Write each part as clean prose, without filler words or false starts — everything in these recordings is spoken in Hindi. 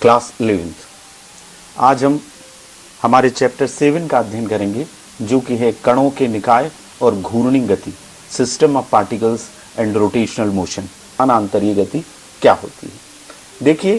Class 11th। आज हम हमारे चैप्टर 7 का अध्ययन करेंगे जो कि है कणों के निकाय और घूर्णी गति, system of particles and rotational motion. अनांतरीय गति क्या होती है। देखिए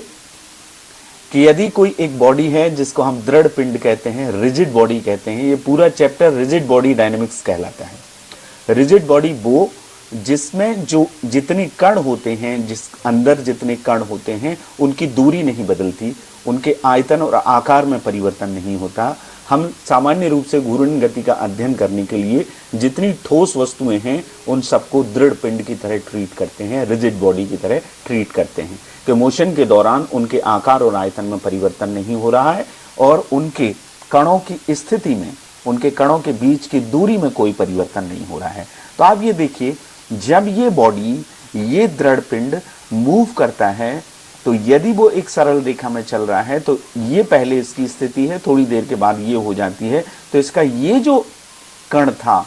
कि यदि कोई एक बॉडी है जिसको हम दृढ़ पिंड कहते हैं, रिजिड बॉडी कहते हैं, ये पूरा चैप्टर रिजिड बॉडी डायनेमिक्स कहलाता है। रिजिड बॉडी वो जिसमें जो जितने कण होते हैं, जिस अंदर जितने कण होते हैं उनकी दूरी नहीं बदलती, उनके आयतन और आकार में परिवर्तन नहीं होता। हम सामान्य रूप से घूर्णी गति का अध्ययन करने के लिए जितनी ठोस वस्तुएं हैं उन सबको दृढ़ पिंड की तरह ट्रीट करते हैं, रिजिड बॉडी की तरह ट्रीट करते हैं कि मोशन के दौरान उनके आकार और आयतन में परिवर्तन नहीं हो रहा है और उनके कणों की स्थिति में, उनके कणों के बीच की दूरी में कोई परिवर्तन नहीं हो रहा है। तो आप ये देखिए, जब ये बॉडी, ये दृढ़ पिंड मूव करता है तो यदि वो एक सरल रेखा में चल रहा है तो ये पहले इसकी स्थिति है, थोड़ी देर के बाद ये हो जाती है, तो इसका ये जो कण था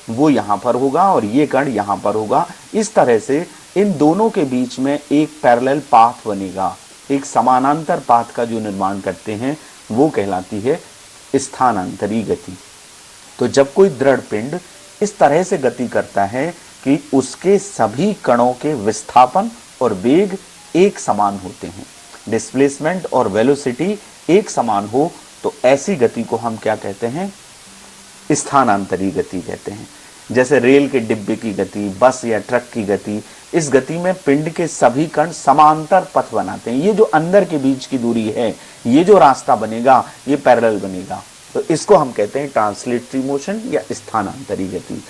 वो यहाँ पर होगा और ये कण यहाँ पर होगा। इस तरह से इन दोनों के बीच में एक पैरेलल पाथ बनेगा, एक समानांतर पाथ का जो निर्माण करते हैं वो कहलाती है स्थानांतरी गति। तो जब कोई दृढ़ पिंड इस तरह से गति करता है कि उसके सभी कणों के विस्थापन और वेग एक समान होते हैं, डिस्प्लेसमेंट और वेलोसिटी एक समान हो, तो ऐसी गति को हम क्या कहते हैं? स्थानांतरी गति कहते हैं। जैसे रेल के डिब्बे की गति, बस या ट्रक की गति, इस गति में पिंड के सभी कण समांतर पथ बनाते हैं। ये जो अंदर के बीच की दूरी है, ये जो रास्ता बनेगा ये पैरेलल बनेगा, तो इसको हम कहते हैं ट्रांसलेटरी मोशन या स्थानांतरी गति।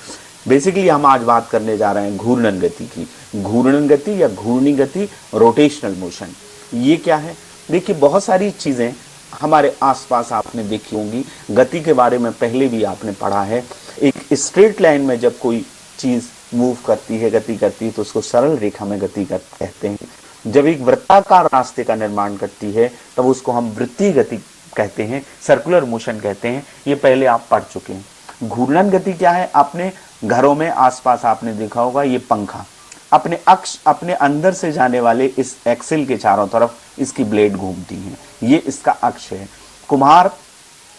बेसिकली हम आज बात करने जा रहे हैं घूर्णन गति की। घूर्णन गति या घूर्णी गति, रोटेशनल मोशन, ये क्या है? देखिए बहुत सारी चीजें हमारे आसपास आपने देखी होंगी, गति के बारे में पहले भी आपने पढ़ा है। एक स्ट्रेट लाइन में जब कोई चीज मूव करती है, गति करती है, तो उसको सरल रेखा में गति कहते हैं। जब एक वृत्ताकार रास्ते का निर्माण करती है तब उसको हम वृत्तीय गति कहते हैं, सर्कुलर मोशन कहते हैं। ये पहले आप पढ़ चुके हैं। घूर्णन गति क्या है? आपने घरों में आसपास आपने देखा होगा, ये पंखा अपने अक्ष, अपने अंदर से जाने वाले इस एक्सिल के चारों तरफ इसकी ब्लेड घूमती है, ये इसका अक्ष है। कुम्हार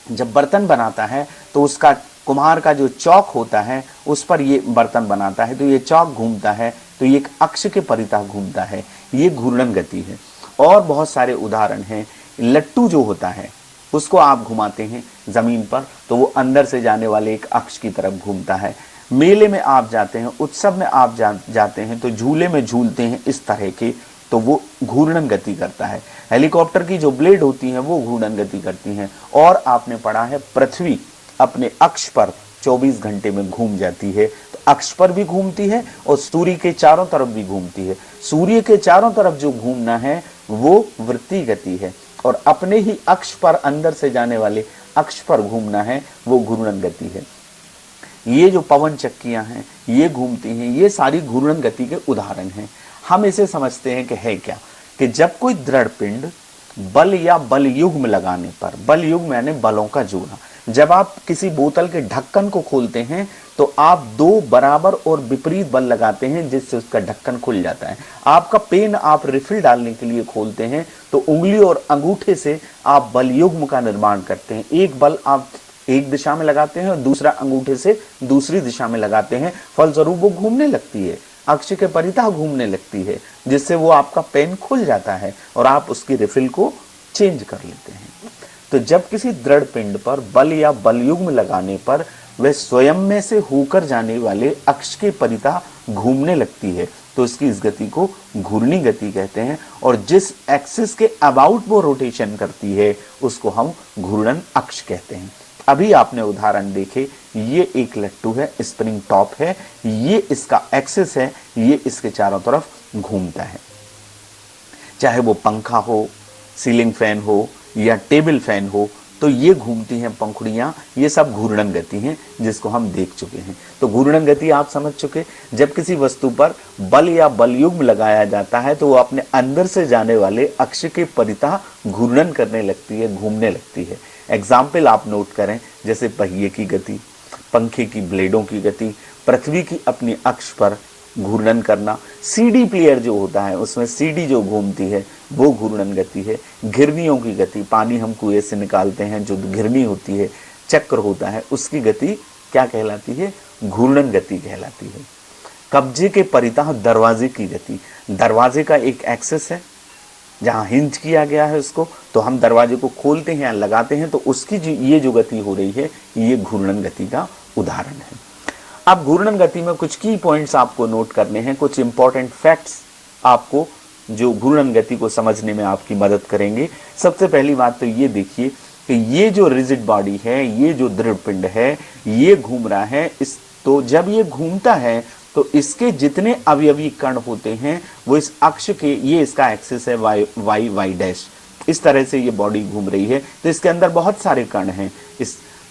जब बर्तन बनाता है तो उसका, कुम्हार का जो चौक होता है उस पर ये बर्तन बनाता है, तो ये चौक घूमता है, तो ये एक अक्ष के परितः घूमता है, ये घूर्णन गति है। और बहुत सारे उदाहरण हैं। लट्टू जो होता है उसको आप घुमाते हैं जमीन पर तो वो अंदर से जाने वाले एक अक्ष की तरफ घूमता है। मेले में आप जाते हैं, उत्सव में आप जाते हैं तो झूले में झूलते हैं इस तरह के, तो वो घूर्णन गति करता है। हेलीकॉप्टर की जो ब्लेड होती हैं वो घूर्णन गति करती हैं। और आपने पढ़ा है पृथ्वी अपने अक्ष पर 24 घंटे में घूम जाती है, तो अक्ष पर भी घूमती है और सूर्य के चारों तरफ भी घूमती है। सूर्य के चारों तरफ जो घूमना है वो वृत्तीय गति है और अपने ही अक्ष पर, अंदर से जाने वाले अक्ष पर घूमना है वो घूर्णन गति है। ये जो पवन चक्कियां हैं ये घूमती हैं, ये सारी घूर्णन गति के उदाहरण हैं। हम इसे समझते हैं कि है क्या, कि जब कोई दृढ़ पिंड बल या बल युग्म लगाने पर, बल युग्म यानी बलों का जोड़ा, जब आप किसी बोतल के ढक्कन को खोलते हैं तो आप दो बराबर और विपरीत बल लगाते हैं जिससे उसका ढक्कन खुल जाता है। आपका पेन आप रिफिल डालने के लिए खोलते हैं तो उंगली और अंगूठे से आप बल युग्म का निर्माण करते हैं। एक बल आप एक दिशा में लगाते हैं और दूसरा अंगूठे से दूसरी दिशा में लगाते हैं, फलस्वरूप वो घूमने लगती है, अक्ष के परितः घूमने लगती है, जिससे वो आपका पेन खुल जाता है और आप उसकी रिफिल को चेंज कर लेते हैं। तो जब किसी दृढ़ पिंड पर बल या बल युग्म लगाने पर वह स्वयं में से होकर जाने वाले अक्ष के परितः घूमने लगती है तो इसकी इस गति को घूर्णी गति कहते हैं। और जिस एक्सिस के अबाउट वो रोटेशन करती है उसको हम घूर्णन अक्ष कहते हैं। अभी आपने उदाहरण देखे, ये एक लट्टू है, स्प्रिंग टॉप है, ये इसका एक्सिस है, ये इसके चारों तरफ घूमता है। चाहे वो पंखा हो, सीलिंग फैन हो या टेबल फैन हो, तो ये घूमती हैं पंखुड़ियाँ, ये सब घूर्णन गति हैं जिसको हम देख चुके हैं। तो घूर्णन गति आप समझ चुके। जब किसी वस्तु पर बल या बल युग्म लगाया जाता है तो वो अपने अंदर से जाने वाले अक्ष के परितः घूर्णन करने लगती है, घूमने लगती है। एग्जाम्पल आप नोट करें, जैसे पहिए की गति, पंखे की ब्लेडों की गति, पृथ्वी की अपनी अक्ष पर घूर्णन करना। सीडी प्लेयर जो होता है उसमें सीडी जो घूमती है वो घूर्णन गति है। घिरनियों की गति, पानी हम कुएं से निकालते हैं, जो घिरनी होती है, चक्र होता है, उसकी गति क्या कहलाती है? घूर्णन गति कहलाती है। कब्जे के परितः दरवाजे की गति, दरवाजे का एक एक्सेस है जहां हिंज किया गया है उसको, तो हम दरवाजे को खोलते हैं या लगाते हैं तो उसकी ये जो गति हो रही है ये घूर्णन गति का उदाहरण है। अब घूर्णन गति में कुछ की पॉइंट्स आपको नोट करने हैं, कुछ इंपॉर्टेंट फैक्ट्स आपको जो घूर्णन गति को समझने में आपकी मदद करेंगे। सबसे पहली बात तो ये देखिए कि ये जो रिजिड बॉडी है, ये जो दृढ़ पिंड है, ये घूम रहा है, तो जब ये घूमता है तो इसके जितने अवयवी कण होते हैं वो इस अक्ष के, ये इसका एक्सिस है वाई डैश, इस तरह से ये बॉडी घूम रही है, तो इसके अंदर बहुत सारे कण हैं।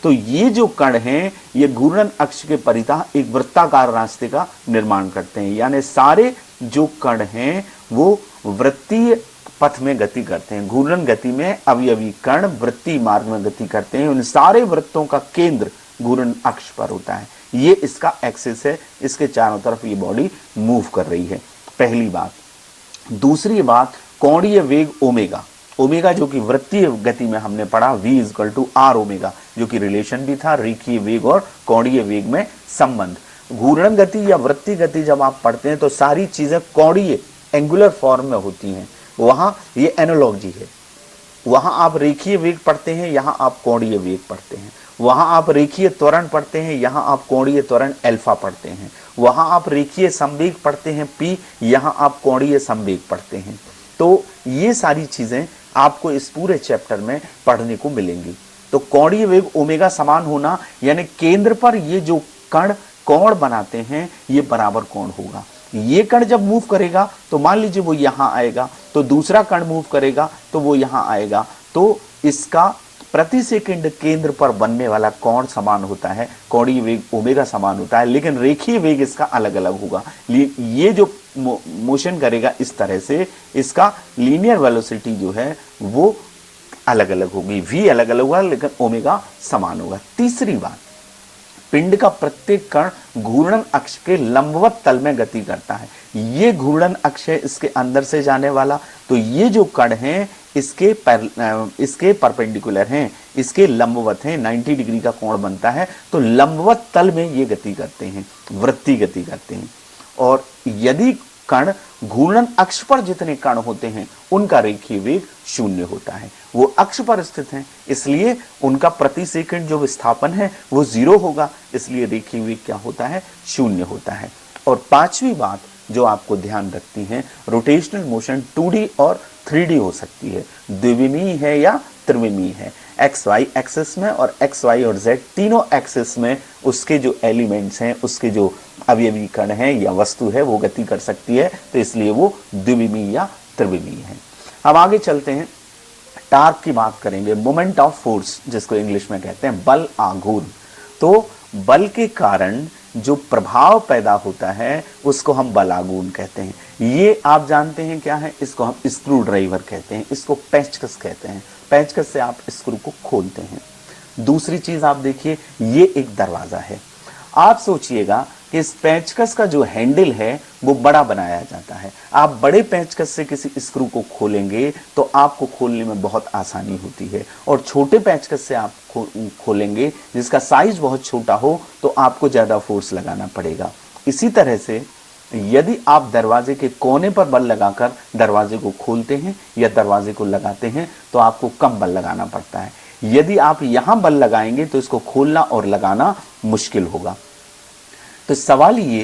तो ये जो कण हैं ये घूर्णन अक्ष के परितः एक वृत्ताकार रास्ते का निर्माण करते हैं, यानी सारे जो कण हैं वो वृत्तीय पथ में गति करते हैं। घूर्णन गति में अवयवी कण वृत्तीय मार्ग में गति करते हैं, उन सारे वृत्तों का केंद्र घूर्णन अक्ष पर होता है, ये इसका एक्सिस है, इसके चारों तरफ ये बॉडी मूव कर रही है, पहली बात। दूसरी बात, कोणीय वेग ओमेगा, ओमेगा जो कि वृत्तीय गति में हमने पढ़ा V=R ओमेगा, जो कि रिलेशन भी था रेखीय वेग और कोणीय वेग में संबंध। घूर्णन गति या वृत्तीय गति जब आप पढ़ते हैं तो सारी चीजें कोणीय एंगुलर फॉर्म में होती हैं, वहां ये एनालॉजी है। वहां आप रेखीय वेग पढ़ते हैं, यहां आप कोणीय वेग पढ़ते हैं। वहां आप रेखीय त्वरण पढ़ते हैं, यहां आप कोणीय त्वरण अल्फा पढ़ते हैं। वहां आप रेखीय संवेग पढ़ते हैं P, यहां आप कोणीय संवेग पढ़ते हैं। तो ये सारी चीजें आपको इस पूरे चैप्टर में पढ़ने को मिलेंगी। तो कोणीय वेग ओमेगा समान होना, यानी केंद्र पर ये जो कण कोण बनाते हैं ये बराबर कोण होगा। ये कण जब मूव करेगा तो मान लीजिए वो यहां आएगा, तो दूसरा कण मूव करेगा तो वो यहां आएगा, तो इसका प्रति सेकंड केंद्र पर बनने वाला कोण समान होता है, कोणीय वेग ओमेगा समान होता है, लेकिन रेखीय वेग इसका अलग अलग होगा। ये जो मोशन करेगा इस तरह से, इसका लीनियर वेलोसिटी जो है वो अलग अलग होगी, v अलग अलग होगा लेकिन ओमेगा समान होगा। तीसरी बात, पिंड का प्रत्येक कण घूर्णन अक्ष के लंबवत तल में गति करता है। ये घूर्णन अक्ष है इसके अंदर से जाने वाला, तो ये जो कण हैं इसके परपेंडिकुलर हैं, इसके लंबवत हैं, 90 डिग्री का कोण बनता है, तो लंबवत तल में ये गति करते हैं, वृत्तीय गति करते हैं। और यदि कण घूर्णन अक्ष पर जितने कण होते हैं उनका रेखीय वेग 0 होता है, वो अक्ष पर स्थित हैं, इसलिए उनका प्रति सेकंड जो विस्थापन है वो 0 होगा, इसलिए रेखीय वेग क्या होता है? 0 होता है। और पांचवी बात जो आपको ध्यान रखती है, रोटेशनल मोशन 2D और 3D हो सकती है, द्विविमीय है या त्रिविमीय है। एक्स वाई एक्सिस में और एक्स वाई और जेड तीनों एक्सिस में उसके जो एलिमेंट्स हैं, उसके जो अवयवी कण हैं या वस्तु है वो गति कर सकती है, तो इसलिए वो द्विविमीय या त्रिविमीय है। अब आगे चलते हैं, टार्क की बात करेंगे, मोमेंट ऑफ फोर्स जिसको इंग्लिश में कहते हैं बल आघूर्ण। तो बल के कारण जो प्रभाव पैदा होता है उसको हम बल आघूर्ण कहते हैं। ये आप जानते हैं क्या है? इसको हम स्क्रू ड्राइवर कहते हैं, इसको पेंचकस कहते हैं। पेंचकस से आप स्क्रू को खोलते हैं। दूसरी चीज आप देखिए, ये एक दरवाजा है। आप सोचिएगा कि इस पेंचकस का जो हैंडल है वो बड़ा बनाया जाता है। आप बड़े पेंचकस से किसी स्क्रू को खोलेंगे तो आपको खोलने में बहुत आसानी होती है, और छोटे पेंचकस से आप खोलेंगे जिसका साइज बहुत छोटा हो तो आपको ज्यादा फोर्स लगाना पड़ेगा। इसी तरह से यदि आप दरवाजे के कोने पर बल लगाकर दरवाजे को खोलते हैं या दरवाजे को लगाते हैं तो आपको कम बल लगाना पड़ता है। यदि आप यहां बल लगाएंगे तो इसको खोलना और लगाना मुश्किल होगा। तो सवाल ये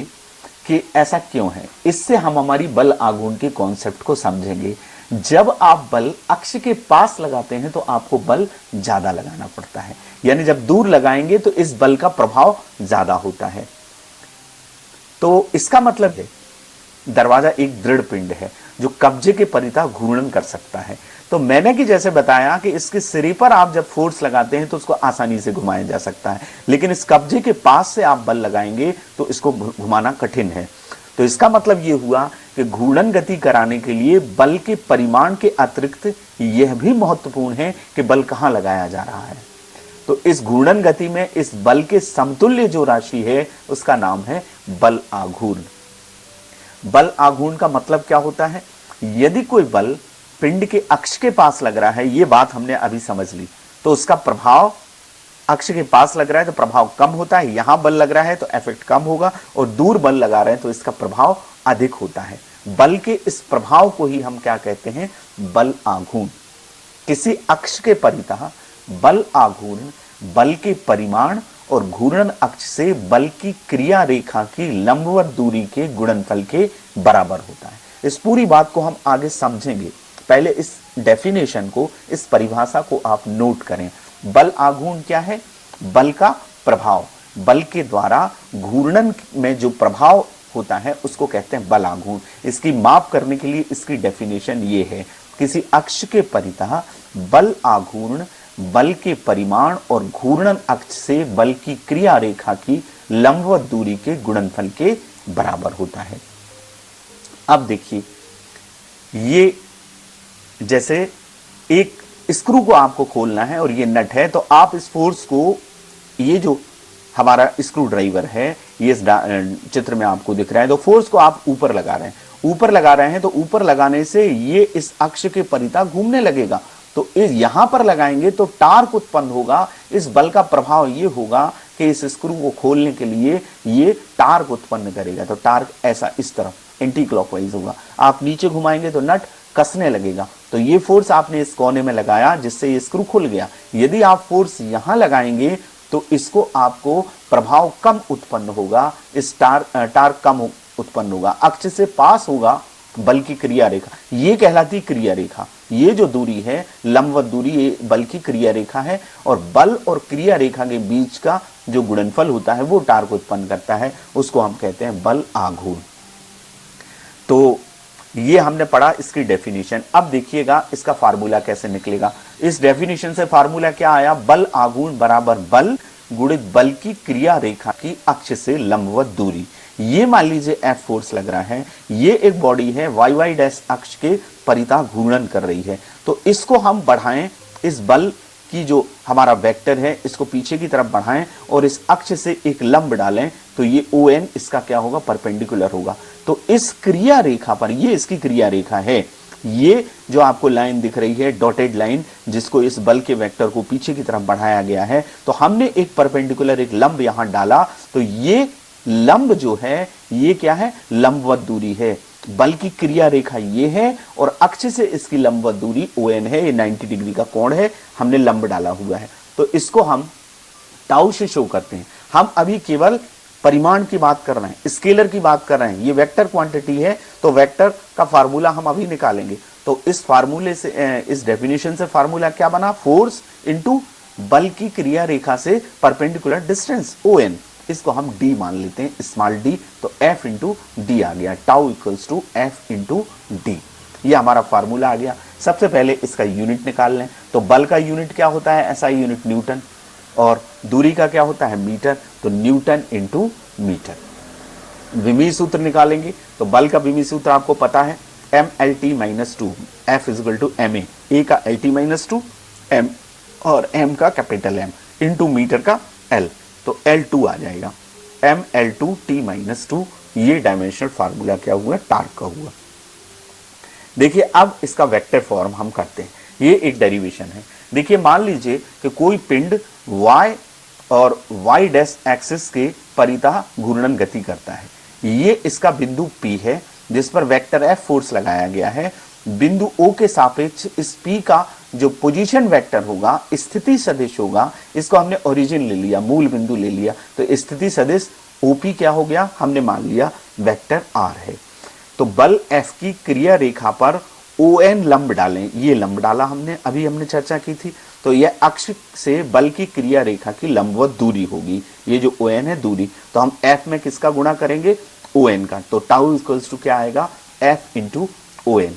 कि ऐसा क्यों है, इससे हम हमारी बल आघूर्ण के कॉन्सेप्ट को समझेंगे। जब आप बल अक्ष के पास लगाते हैं तो आपको बल ज्यादा लगाना पड़ता है, यानी जब दूर लगाएंगे तो इस बल का प्रभाव ज्यादा होता है। तो इसका मतलब है दरवाजा एक दृढ़ पिंड है जो कब्जे के परितः घूर्णन कर सकता है। तो मैंने कि जैसे बताया कि इसके सिरे पर आप जब फोर्स लगाते हैं तो उसको आसानी से घुमाया जा सकता है, लेकिन इस कब्जे के पास से आप बल लगाएंगे तो इसको घुमाना कठिन है। तो इसका मतलब ये हुआ कि घूर्णन गति कराने के लिए बल के परिमाण के अतिरिक्त यह भी महत्वपूर्ण है कि बल कहाँ लगाया जा रहा है। तो इस घूर्णन गति में इस बल के समतुल्य जो राशि है उसका नाम है बल आघूर्ण। बल आघूर्ण का मतलब क्या होता है? यदि कोई बल पिंड के अक्ष के पास लग रहा है, ये बात हमने अभी समझ ली, तो उसका प्रभाव अक्ष के पास लग रहा है तो प्रभाव कम होता है, यहां बल लग रहा है तो इफेक्ट कम होगा, और दूर बल लगा रहे हैं तो इसका प्रभाव अधिक होता है। बल के इस प्रभाव को ही हम क्या कहते हैं? बल आघूर्ण। किसी अक्ष के परितः बल आघूर्ण बल के परिमाण और घूर्णन अक्ष से बल की क्रिया रेखा की लंबवत दूरी के गुणनफल के बराबर होता है। इस पूरी बात को हम आगे समझेंगे, पहले इस डेफिनेशन को, इस परिभाषा को आप नोट करें। बल आघूर्ण क्या है? बल का प्रभाव, बल के द्वारा घूर्णन में जो प्रभाव होता है उसको कहते हैं बल आघूर्ण। इसकी माप करने के लिए इसकी डेफिनेशन ये है, किसी अक्ष के परितः बल आघूर्ण बल के परिमाण और घूर्णन अक्ष से बल की क्रिया रेखा की लंबवत दूरी के गुणनफल के बराबर होता है। अब देखिए, ये जैसे एक स्क्रू को आपको खोलना है और ये नट है, तो आप इस फोर्स को, ये जो हमारा स्क्रू ड्राइवर है, ये इस चित्र में आपको दिख रहा है, तो फोर्स को आप ऊपर लगा रहे हैं, ऊपर लगा रहे हैं, तो ऊपर लगाने से ये इस अक्ष के परितः घूमने लगेगा। तो इस यहां पर लगाएंगे तो टार्क उत्पन्न होगा। इस बल का प्रभाव ये होगा कि इस स्क्रू को खोलने के लिए ये टार्क उत्पन्न करेगा। तो टार्क ऐसा इस तरफ एंटी क्लॉकवाइज होगा। आप नीचे घुमाएंगे तो नट कसने लगेगा। तो ये फोर्स आपने इस कोने में लगाया जिससे ये स्क्रू खुल गया। यदि आप फोर्स यहां लगाएंगे तो इसको आपको प्रभाव कम उत्पन्न होगा, इस टार्क कम उत्पन्न होगा, अक्ष से पास होगा बल की क्रिया रेखा, ये कहलाती क्रिया रेखा। ये जो दूरी है लंबवत दूरी, ये बल की क्रिया रेखा है, और बल और क्रिया रेखा के बीच का जो गुणनफल होता है वो टार्क उत्पन्न करता है, उसको हम कहते हैं बल आघूर्ण। तो ये हमने पढ़ा इसकी डेफिनेशन। अब देखिएगा इसका फार्मूला कैसे निकलेगा। इस डेफिनेशन से फार्मूला क्या आया? बल आघूर्ण बराबर बल गुणित बल की क्रिया रेखा की अक्ष से लंबवत दूरी। ये मान लीजिए F फोर्स लग रहा है, ये एक बॉडी है YY डैश अक्ष के परितः घूर्णन कर रही है, तो इसको हम बढ़ाएं, इस बल की जो हमारा वेक्टर है इसको पीछे की तरफ बढ़ाएं और इस अक्ष से एक लंब डालें, तो ये ON इसका क्या होगा? परपेंडिकुलर होगा। तो इस क्रिया रेखा पर, ये इसकी क्रिया रेखा है, ये जो आपको लाइन दिख रही है डॉटेड लाइन, जिसको इस बल के वेक्टर को पीछे की तरफ बढ़ाया गया है, तो हमने एक परपेंडिकुलर, एक लंब यहां डाला, तो ये लंब जो है ये क्या है? लंबवत दूरी है। बल की क्रिया रेखा ये है और अक्ष से इसकी लंबवत दूरी ON है, ये 90 डिग्री का कोण है, हमने लंब डाला हुआ है। तो इसको हम टाउ से शो करते हैं। हम अभी केवल परिमाण की बात कर रहे हैं, स्केलर की बात कर रहे हैं, ये वेक्टर क्वांटिटी है, तो वेक्टर का फार्मूला हम अभी निकालेंगे। तो इस फार्मूले से, इस डेफिनेशन से फार्मूला क्या बना? फोर्स इंटू बल की क्रिया रेखा से परपेंडिकुलर डिस्टेंस ON, इसको हम D मान लेते हैं, स्मॉल d, तो F इंटू डी आ गया, tau equals to F into d. ये हमारा फार्मूला आ गया। सबसे पहले इसका यूनिट निकाल लें, तो बल का यूनिट क्या होता है? SI यूनिट न्यूटन, और दूरी का क्या होता है? मीटर, तो न्यूटन इंटू मीटर। विमीय सूत्र निकालेंगे, तो बल का विमीय सूत्र आपको पता है, MLT minus 2, F equal to MA, A का LT माइनस 2, M और M का कैपिटल M इंटू मीटर का L, तो L2 आ जाएगा, ML2T माइनस 2। ये डायमेंशनल फार्मूला क्या हुआ? टार्क का हुआ। देखिए अब इसका वेक्टर फॉर्म हम करते हैं, ये एक डेरिवेशन है। देखिए मान लीजिए कि कोई पिंड y और y डैश एक्सिस के परितः घूर्णन गति करता है। ये इसका बिंदु P है जिस पर वेक्टर F फोर्स लगाया गया है। बिंदु O के सापेक्ष इस P का जो पोजीशन वेक्टर होगा, स्थिति सदिश होगा, इसको हमने ओरिजिन ले लिया, मूल बिंदु ले लिया, तो स्थिति सदिश OP क्या हो गया? हमने मान लिया वेक्टर R है। तो बल F की क्रिया रेखा पर ON लंब डालें, ये लंब डाला हमने, अभी हमने चर्चा की थी, तो यह अक्ष से बल की क्रिया रेखा की लंबवत दूरी होगी, ये जो ON है दूरी। तो हम F में किसका गुणा करेंगे? ON का, तो टाउ इक्वल्स टू क्या आएगा? F into ON।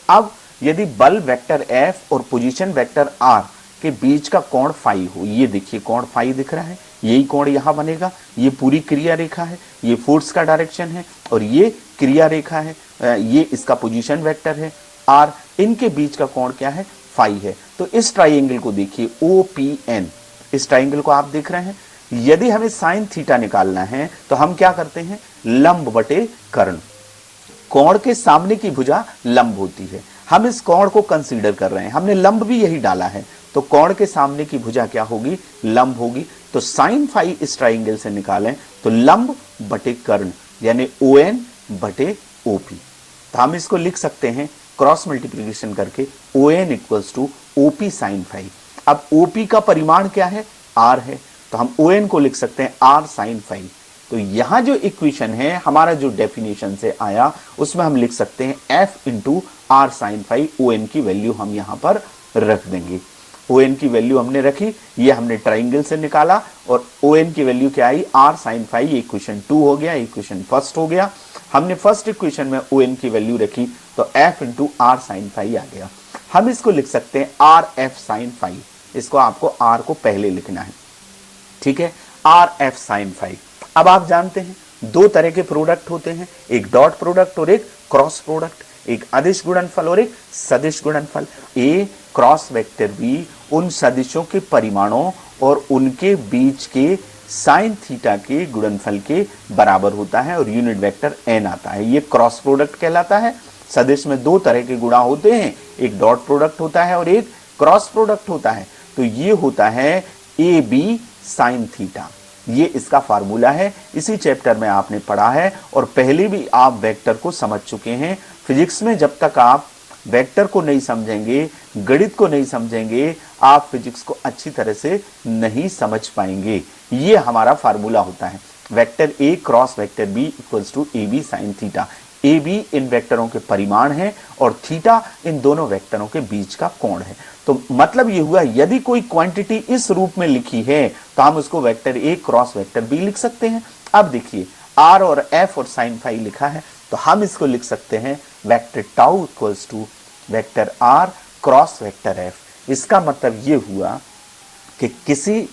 अब यदि बल वेक्टर F और पोजीशन वेक्टर R के बीच का कोण फाई हो, ये देखिए कोण फाई दिख रहा है, यही कोण यहां बनेगा, ये पूरी क्रिया रेखा है, ये फोर्स का डायरेक्शन है और ये क्रिया रेखा है, ये इसका पोजीशन वेक्टर है R, इनके बीच का कोण क्या है? फाई है। तो इस ट्राइंगल को देखिए OPN, इस ट्राइंगल को आप देख रहे हैं। यदि हमें साइन थीटा निकालना है तो हम क्या करते हैं? लंब बटे कर्ण। कोण के सामने की भुजा लंब होती है। हम इस कोण को कंसीडर कर रहे हैं, हमने लंब भी यही डाला है, तो कोण के सामने की भुजा क्या होगी, लंब होगी। तो साइन फाई इस ट्राइंगल से निकालें तो लंब बटे कर्ण यानी ON बटे OP। तो हम इसको लिख सकते हैं क्रॉस मल्टीप्लिकेशन करके ON equals to OP sine phi. अब OP का परिमाण क्या है, R है, तो हम ON को लिख सकते हैं R साइन फाई। तो यहां जो इक्वेशन है हमारा जो डेफिनेशन से आया उसमें हम लिख सकते हैं F into R sine phi. ON की वैल्यू हम यहां पर रख देंगे। ON की वैल्यू हमने रखी, ये हमने ट्राइंगल से निकाला और ON की वैल्यू क्या आई, R साइन फाई। ये इक्वेशन 2 हो गया, इक्वेशन फर्स्ट हो गया। हमने फर्स्ट इक्वेशन में ON की वैल्यू रखी तो F into R sine phi आ गया। हम इसको लिख सकते हैं RF साइन फाई। इसको आपको R को पहले लिखना है, ठीक है, RF साइन फाई। अब आप जानते हैं दो तरह के प्रोडक्ट होते हैं, एक डॉट प्रोडक्ट और एक क्रॉस प्रोडक्ट, एक अदिश गुणनफल और एक सदिश गुणनफल। A क्रॉस वेक्टर B उन सदिशों के परिमाणों और उनके बीच के साइन थीटा के गुणनफल के बराबर होता है और यूनिट वेक्टर n आता है। ये क्रॉस प्रोडक्ट कहलाता है। सदिश में दो तरह के गुणा होते हैं, एक डॉट प्रोडक्ट होता है और एक क्रॉस प्रोडक्ट होता है। तो ये होता है AB साइन थीटा, ये इसका फार्मूला है। इसी चैप्टर में आपने पढ़ा है और पहले भी आप वेक्टर को समझ चुके हैं। फिजिक्स में जब तक आप वेक्टर को नहीं समझेंगे, गणित को नहीं समझेंगे, आप फिजिक्स को अच्छी तरह से नहीं समझ पाएंगे। ये हमारा फार्मूला होता है, vector A cross vector B equals to AB sine theta. AB इन वेक्टरों के परिमाण है और थीटा इन दोनों वेक्टरों के बीच का कोण है। तो मतलब ये हुआ यदि कोई क्वांटिटी इस रूप में लिखी है तो हम उसको vector A cross vector B लिख सकते हैं। अब देखिए R और F और साइन फाई लिखा है तो हम इसको लिख सकते हैं vector tau equals to vector R cross vector F। इसका मतलब ये हुआ कि किसी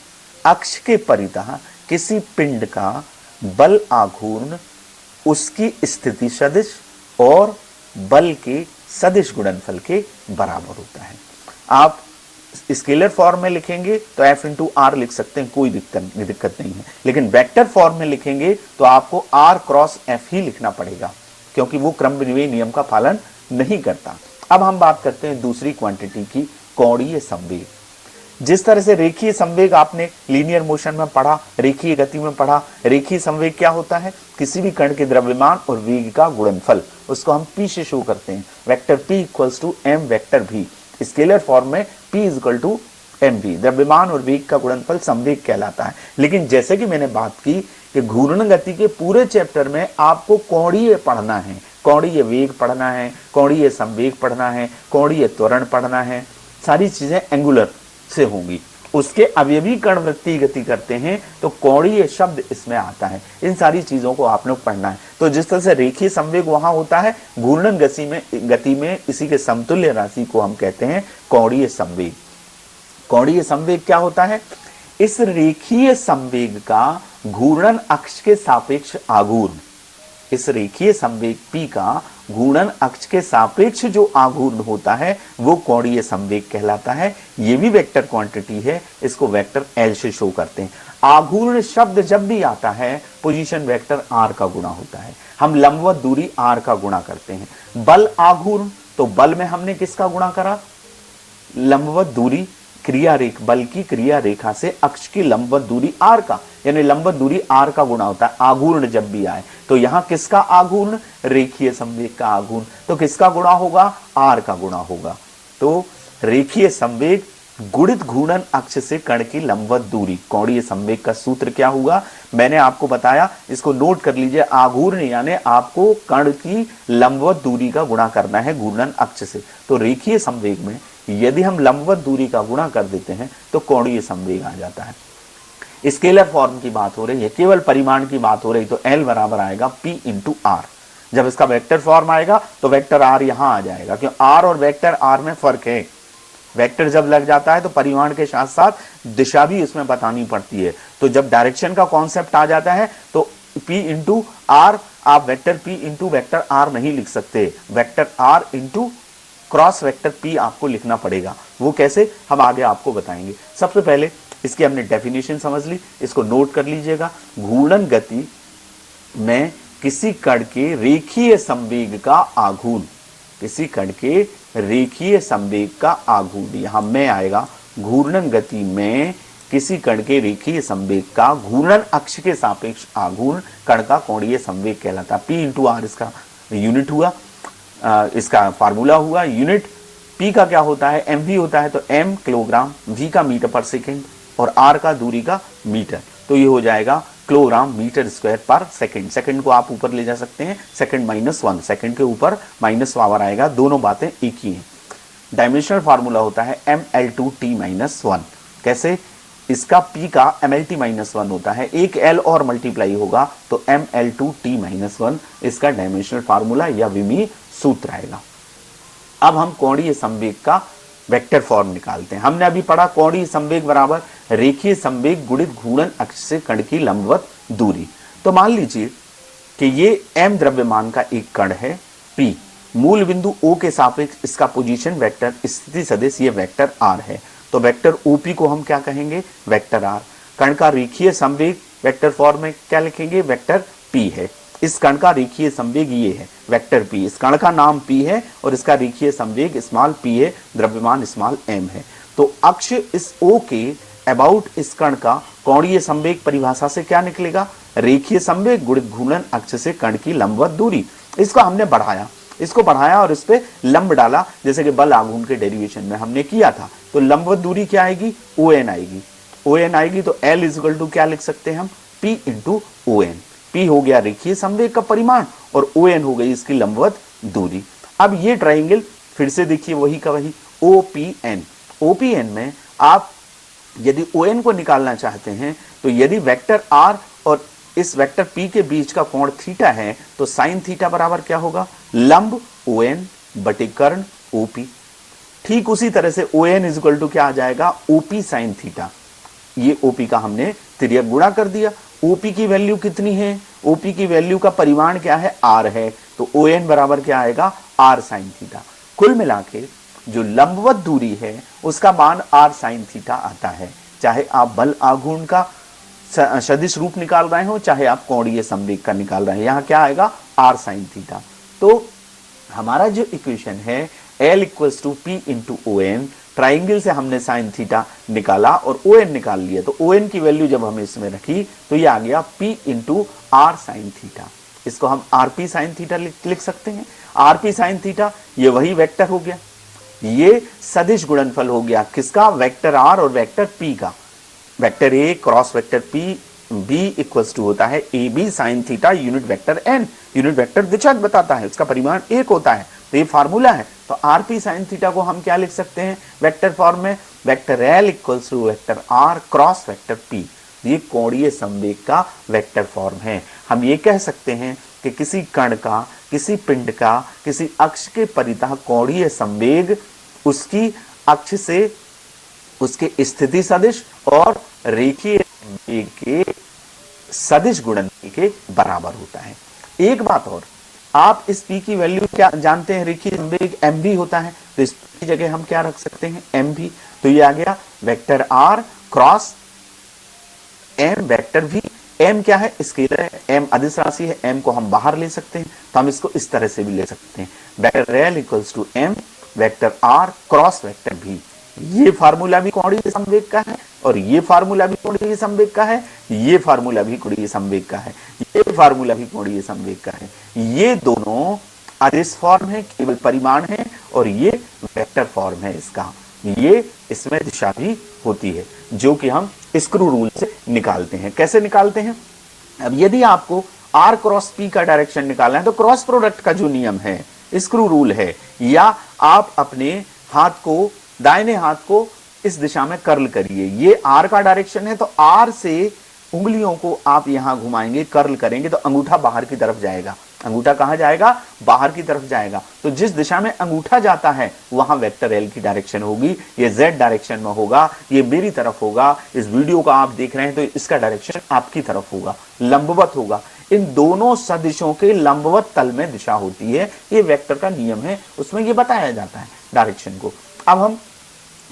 अक्ष के परितः किसी पिंड का बल आघूर्ण उसकी स्थिति सदिश और बल के सदिश गुणनफल के बराबर होता है। आप स्केलर फॉर्म में लिखेंगे तो F इंटू R लिख सकते हैं, कोई दिक्कत नहीं है, लेकिन वेक्टर फॉर्म में लिखेंगे तो आपको R क्रॉस F ही लिखना पड़ेगा क्योंकि वो क्रमविनिमय नियम का पालन नहीं करता। अब हम बात करते हैं दूसरी क्वांटिटी की, कोणीय संवेग। जिस तरह से रेखीय संवेग आपने लीनियर मोशन में पढ़ा, रेखीय गति में पढ़ा, रेखीय संवेग क्या होता है, किसी भी कण के द्रव्यमान और वेग का गुणनफल, उसको हम P से शो करते हैं। Vector P equals to M vector V। Scalar form में P is equal to mv, द्रव्यमान और वेग का गुणनफल संवेग कहलाता है। लेकिन जैसे कि मैंने बात की कि घूर्ण गति के पूरे चैप्टर में आपको कोणीय पढ़ना है, कोणीय वेग पढ़ना है, कोणीय संवेग पढ़ना है, कोणीय त्वरण पढ़ना है, सारी चीजें एंगुलर से होंगी। उसके अवयवी कण वृत्तीय गति करते हैं तो कोणीय शब्द इसमें आता है। इन सारी चीजों को आप लोग पढ़ना है। तो जिस तरह से रेखीय संवेग वहां होता है, घूर्णन गति में इसी के समतुल्य राशि को हम कहते हैं कोणीय संवेग। कोणीय संवेग क्या होता है, इस रेखीय संवेग का घूर्णन अक्ष के सापेक्ष आघूर्ण, इस रेखीय संवेग P का घूर्णन अक्ष के सापेक्ष जो आघूर्ण होता है वो कोणीय संवेग कहलाता है। ये भी वेक्टर क्वांटिटी है, इसको वेक्टर L से शो करते हैं। आघूर्ण शब्द जब भी आता है पोजीशन वेक्टर R का गुणा होता है। हम लंबवत दूरी R का गुणा करते हैं। बल आघूर्ण, तो बल में हमने किसका गुणा करा, लंबवत दूरी क्रिया रेखा, बल की क्रिया रेखा से अक्ष की लंबवत दूरी R का, यानी लंबवत दूरी R का गुणा होता है। आघूर्ण जब भी आए तो यहां किसका आघूर्ण, रेखीय संवेग का आघूर्ण, तो किसका गुणा होगा, R का गुणा होगा। तो रेखीय संवेग गुणित घूर्णन अक्ष से कण की लंबवत दूरी, कोणीय संवेग का सूत्र क्या होगा मैंने आपको बताया, इसको नोट कर लीजिए। आघूर्ण यानी आपको कण की लंबवत दूरी का गुणा करना है घूर्णन अक्ष से। तो रेखीय संवेग में यदि हम लंबवत दूरी का गुणा कर देते हैं तो कोणीय संवेग आ जाता है। स्केलर फॉर्म की बात हो रही है, केवल परिमाण की बात हो रही, तो L बराबर आएगा P इंटू R। जब इसका वेक्टर फॉर्म आएगा तो वेक्टर R यहां आ जाएगा, क्यों R और वेक्टर R में फर्क है। वेक्टर जब लग जाता है तो परिमाण के साथ साथ दिशा भी इसमें बतानी पड़ती है। तो जब डायरेक्शन का कॉन्सेप्ट आ जाता है तो P इंटू R, आप vector P into vector R नहीं लिख सकते, vector R into cross vector P आपको लिखना पड़ेगा। वो कैसे, हम आगे आपको बताएंगे। सबसे पहले इसकी हमने डेफिनेशन समझ ली, इसको नोट कर लीजिएगा। घूर्णन गति में किसी कण के रेखीय संवेग का आघूर्ण, किसी कण के रेखीय संवेग का आघूर्ण, यहां में आएगा घूर्णन गति में किसी कण के रेखीय संवेग का घूर्णन अक्ष के सापेक्ष आघूर्ण कण का कोणीय संवेग कहलाता है। P इंटू आर इसका यूनिट हुआ, इसका फार्मूला हुआ। यूनिट P का क्या होता है, mv होता है, तो m किलोग्राम, v का मीटर पर सेकेंड और r का दूरी का मीटर, तो ये हो जाएगा किलोग्राम मीटर स्क्वायर पर सेकंड। सेकंड को आप ऊपर ले जा सकते हैं, सेकंड -1, सेकंड के ऊपर माइनस पावर आएगा, दोनों बातें एक ही हैं। डायमेंशनल फार्मूला होता है ml2t-1। कैसे, इसका P का mlt-1 होता है, एक L और मल्टीप्लाई होगा तो ml2t-1 इसका डायमेंशनल फार्मूला या विमीय सूत्र आएगा। अब हम कोणीय संवेग का वेक्टर फॉर्म निकालते हैं। हमने अभी पढ़ा कोणीय संवेग बराबर रेखीय संवेग गुणित घूर्णन अक्ष से कण की लंबवत दूरी। तो मान लीजिए कि ये m द्रव्यमान का एक कण है P, मूल बिंदु O के सापेक्ष इसका पोजीशन वेक्टर स्थिति सदिश ये वेक्टर R है, तो वेक्टर OP को हम क्या कहेंगे, वेक्टर R। कण का रेखीय संवेग वेक्टर फॉर्म में क्या लिखेंगे, वेक्टर P है। इस कण का रेखीय संवेग ये है वेक्टर P, इस कण का नाम P है और इसका रेखीय संवेग स्मॉल p है, द्रव्यमान स्मॉल m है। तो अक्ष इस O के अबाउट इस कण का कोणीय संवेग परिभाषा से क्या निकलेगा, रेखीय संवेग गुणित घूर्णन अक्ष से कण की लंबवत दूरी। इसको हमने बढ़ाया, इसको बढ़ाया और इस पे लंब डाला, जैसे कि बल आघूर्ण के डेरिवेशन में हमने किया था। तो लंबवत दूरी क्या आएगी, ON आएगी। ON आएगी तो L इक्वल टू क्या लिख सकते हैं हम, P इंटू ON। P हो गया रेखीय संवेग का परिमाण और ON हो गई इसकी लंबवत दूरी। अब ये ट्राइंगल फिर से देखिए वही का वही OPN। OPN में आप यदि ON को निकालना चाहते हैं तो यदि वेक्टर R और इस वेक्टर P के बीच का कोण थीटा है तो साइन थीटा बराबर क्या होगा, लंब ON बटे कर्ण OP। ठीक उसी तरह से ON इक्वल टू क्या आ जाएगा, OP साइन थीटा। ये OP का हमने तिर्यक गुणा कर दिया। OP की वैल्यू कितनी है, OP की वैल्यू का परिमाण क्या है, R है, तो ON बराबर क्या आएगा, R साइन थीटा। कुल मिला के जो लंबवत दूरी है उसका मान R साइन थीटा आता है, चाहे आप बल आघूर्ण का सदिश रूप निकाल रहे हो, चाहे आप कोणीय संवेग का निकाल रहे हैं, यहाँ क्या आएगा, R साइन थीटा। तो हमारा जो इक्वेशन है L equals to P into ON, triangle से हमने साइन थीटा निकाला और ON निकाल लिया, तो ON की वैल्यू जब हमने इसमें रखी तो ये आ गया P into R sine theta. इसको हम RP साइन थीटा लिख सकते हैं। RP साइन थीटा ये वही वेक्टर हो गया, ये सदिश गुणनफल हो गया किसका, वेक्टर R और वेक्टर P का। Vector A cross vector P B equals to होता है AB sine theta unit vector N। Unit vector दिशा बताता है, उसका परिमाण 1 होता है, तो ये फार्मूला है। तो RP साइन थीटा को हम क्या लिख सकते हैं वेक्टर फॉर्म में, vector L equals to vector R cross vector P। ये कोणीय संवेग का वेक्टर फॉर्म है। हम ये कह सकते हैं कि किसी कण का, किसी पिंड का, किसी अक्ष के परितः कोणीय संवेग उसकी अक्ष से उसके स्थिति सदिश और रेखीय संवेग के सदिश गुणनफल के बराबर होता है। एक बात और, आप इस P की वैल्यू क्या जानते हैं, रेखीय संवेग mv होता है, तो इस की जगह हम क्या रख सकते हैं, mv। तो ये आ गया vector R cross m vector v। m क्या है, स्केलर है, m अदिश राशि है, m को हम बाहर ले सकते हैं, तो हम इसको इस तरह से भी ले सकते हैं, vector L equals to m vector R cross vector v। ये फार्मूला भी कोणीय संवेग का है और ये फार्मूला भी कोणीय संवेग का है, ये फार्मूला भी कोणीय संवेग का है, ये फार्मूला भी कोणीय संवेग का है। ये दोनों अदिश फॉर्म है, केवल परिमाण है, और ये वेक्टर फॉर्म है इसका। ये इसमें दिशा भी होती है जो कि हम स्क्रू रूल से निकालते हैं। कैसे निकालते हैं, अब यदि आपको R क्रॉस P का डायरेक्शन निकालना है तो क्रॉस प्रोडक्ट का जो नियम है, स्क्रू रूल है, या आप अपने हाथ को, दाहिने हाथ को इस दिशा में कर्ल करिए। ये R का डायरेक्शन है तो R से उंगलियों को आप यहां घुमाएंगे, कर्ल करेंगे तो अंगूठा बाहर की तरफ जाएगा। अंगूठा कहां जाएगा, बाहर की तरफ जाएगा। तो जिस दिशा में अंगूठा जाता है वहां वेक्टर L की डायरेक्शन होगी, ये Z डायरेक्शन में होगा, ये मेरी तरफ होगा। इस वीडियो को आप देख रहे हैं तो इसका डायरेक्शन आपकी तरफ होगा, लंबवत होगा। इन दोनों सदिशों के लंबवत तल में दिशा होती है, ये वेक्टर का नियम है, उसमें ये बताया जाता है डायरेक्शन को। अब हम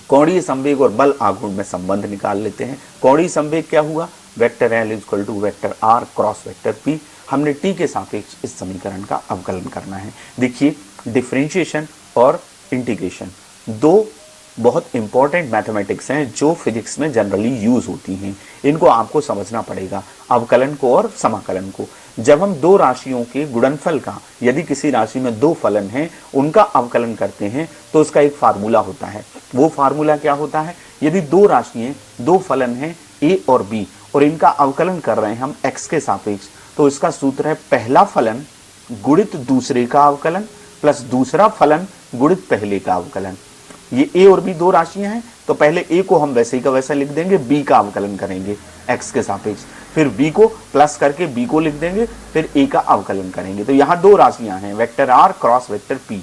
कोणीय संवेग और बल आघूर्ण में संबंध निकाल लेते हैं। कोणीय संवेग क्या हुआ, vector L equal to vector R cross vector P। हमने टी के सापेक्ष इस समीकरण का अवकलन करना है। देखिए, डिफरेंशिएशन और इंटीग्रेशन दो बहुत इंपॉर्टेंट मैथमेटिक्स हैं जो फिजिक्स में जनरली यूज होती हैं। इनको आपको समझना पड़ेगा, अवकलन को और समाकलन को। जब हम दो राशियों के गुणनफल का, यदि किसी राशि में दो फलन हैं, उनका अवकलन करते हैं तो उसका एक फार्मूला होता है। वो फार्मूला क्या होता है? यदि दो राशियां, दो फलन हैं ए और बी, और इनका अवकलन कर रहे हैं हम एक्स के सापेक्ष, तो इसका सूत्र है पहला फलन गुणित दूसरे का अवकलन प्लस दूसरा फलन गुणित पहले का अवकलन। ये ए और बी दो राशियां हैं, तो पहले ए को हम वैसे ही का वैसा लिख देंगे, बी का अवकलन करेंगे एक्स के सापेक्ष, फिर बी को प्लस करके बी को लिख देंगे, फिर ए का अवकलन करेंगे। तो यहां दो राशियां हैं, vector R cross vector P.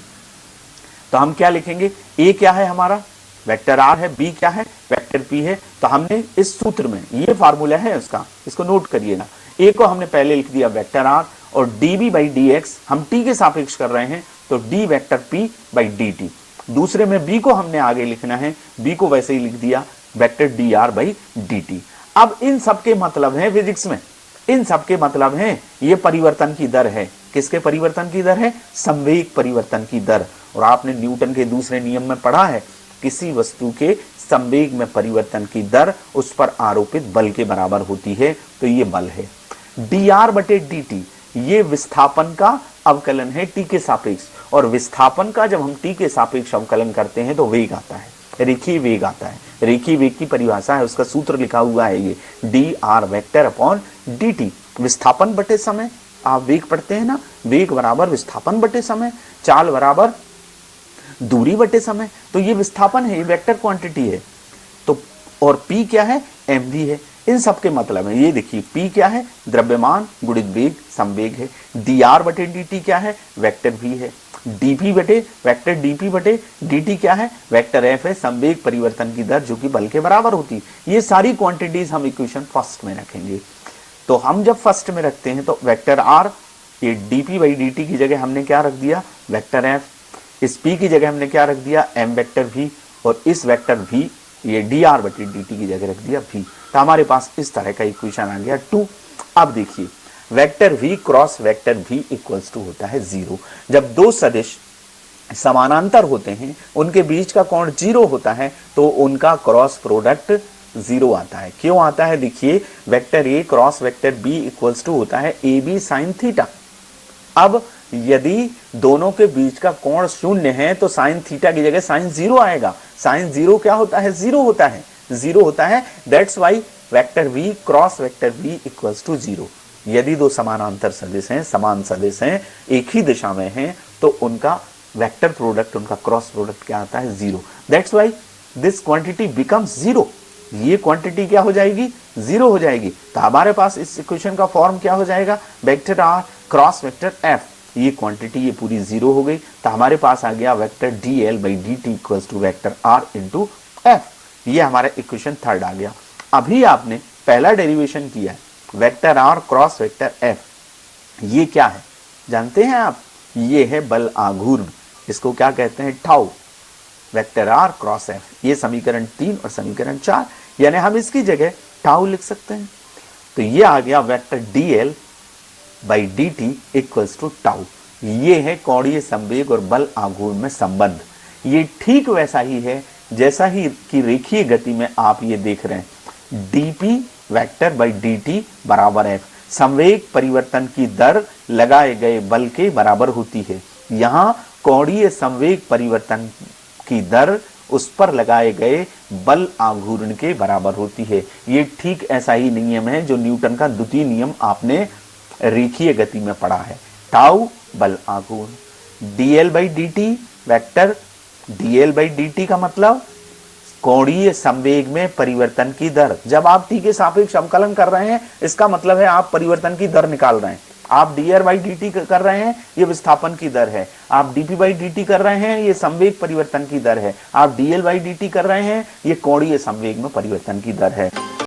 तो हम क्या लिखेंगे? ए क्या है हमारा? वेक्टर आर है, बी क्या है? वेक्टर पी है। तो हमने इस सूत्र में, ये फार्मूला है उसका, इसको नोट करिएगा। ए को हमने पहले लिख दिया वेक्टर आर, और db बाई डी एक्स हम टी के सापेक्ष कर रहे हैं, तो D vector P by D T. दूसरे में बी को हमने आगे लिखना है, बी को वैसे ही लिख दिया vector D R by D T. अब इन सबके मतलब है फिजिक्स में, इन सबके मतलब है ये परिवर्तन की दर है। किसके परिवर्तन की दर है? संवेग परिवर्तन की दर। और आपने न्यूटन के दूसरे नियम में पढ़ा है, किसी वस्तु के संवेग में परिवर्तन की दर उस पर आरोपित बल के बराबर होती है, तो ये बल है। डी आर बटे डी टी ये विस्थापन का अवकलन है टी के सापेक्ष, और विस्थापन का जब हम टी के सापेक्ष अवकलन करते हैं तो वेग आता है, रेखीय वेग आता है। रेखीय वेग की परिभाषा है, उसका सूत्र लिखा हुआ है ये D R vector upon D T. विस्थापन बटे समय, आप वेग पढ़ते हैं ना, वेग बराबर विस्थापन बटे समय, चाल बराबर दूरी बटे समय। तो ये विस्थापन है, ये वेक्टर क्वांटिटी है। तो और p क्या है? mv है। इन सब के मतलब है, ये देखिए p क्या है? द्रव्यमान गुणित वेग, संवेग है। dr बटे dt क्या है? वेक्टर v है। dp बटे वेक्टर dp बटे dt क्या है? वेक्टर f है, संवेग परिवर्तन की दर जो कि बल के बराबर होती है। ये सारी क्वांटिटीज हम इक्वेशन फर्स्ट में रखेंगे। तो हम जब फर्स्ट में रखते हैं तो वेक्टर r, ये dp बाई dt की जगह हमने क्या रख दिया? Vector f। इस p की जगह हमने क्या रख दिया? m vector v। और इस वेक्टर v, ये dr बटे dt की जगह रख दिया v। तो हमारे पास इस तरह का इक्वेशन आ गया 2। अब देखिए, vector v cross vector v equals to होता है 0। जब दो सदिश समानांतर होते हैं, उनके बीच का कोण 0 होता है, तो उनका क्रॉस प्रोडक्ट 0 आता है। क्यों आता है? देखिए, vector a cross vector b equals to होता है ab साइन थीटा। अब यदि दोनों के बीच का कोण 0 है तो साइन थीटा की जगह साइन 0 आएगा। साइन 0 क्या होता है? 0 होता है, 0 होता है। That's why vector v cross vector v equals to 0। यदि दो समानांतर सदिश हैं, समान सदिश हैं, एक ही दिशा में हैं, तो उनका वेक्टर प्रोडक्ट, उनका क्रॉस प्रोडक्ट क्या आता है? 0। That's why this quantity becomes 0। ये क्वांटिटी क्या हो जाएगी? 0 हो जाएगी। तो हमारे पास इस इक्वेशन का फॉर्म क्या हो जाएगा? Vector r cross vector f। ये क्वांटिटी ये पूरी 0 हो गई, तो हमारे पास आ गया vector dl by dt equals to vector r into f। ये हमारा इक्वेशन थर्ड आ गया। अभी आपने पहला डेरिवेशन किया है, vector r cross vector f। ये क्या है जानते हैं आप? ये है बल आघूर्ण। इसको क्या कहते हैं? Tau. Vector r cross f, ये समीकरण 3 और समीकरण 4, यानी हम इसकी जगह टाउ लिख सकते हैं। तो ये आ गया vector dl by dt equals to tau. ये है कोणीय संवेग और बल आघूर्ण में संबंध। ये ठीक वैसा ही है जैसा ही कि रेखीय गति में आप ये देख रहे हैं, dp वेक्टर बाई dt बराबर f। संवेग परिवर्तन की दर लगाए गए बल के बराबर होती है। यहाँ कोणीय संवेग परिवर्तन की दर उस पर लगाए गए बल आघूर्ण के बराबर होती है। ये ठीक ऐसा ही नियम है जो न्यूटन का द्वितीय नियम आपने रेखीय गति में पढ़ा है। टाउ बल आघूर्ण, dl by dt vector, dl by dt का मतलब कोणीय संवेग में परिवर्तन की दर। जब आप t के सापेक्ष अवकलन कर रहे हैं, इसका मतलब है आप परिवर्तन की दर निकाल रहे हैं। आप dr बाई dt कर रहे हैं, ये विस्थापन की दर है। आप dp बाई dt कर रहे हैं, ये संवेग परिवर्तन की दर है। आप dl बाई dt कर रहे हैं, ये कोणीय संवेग में परिवर्तन की दर है।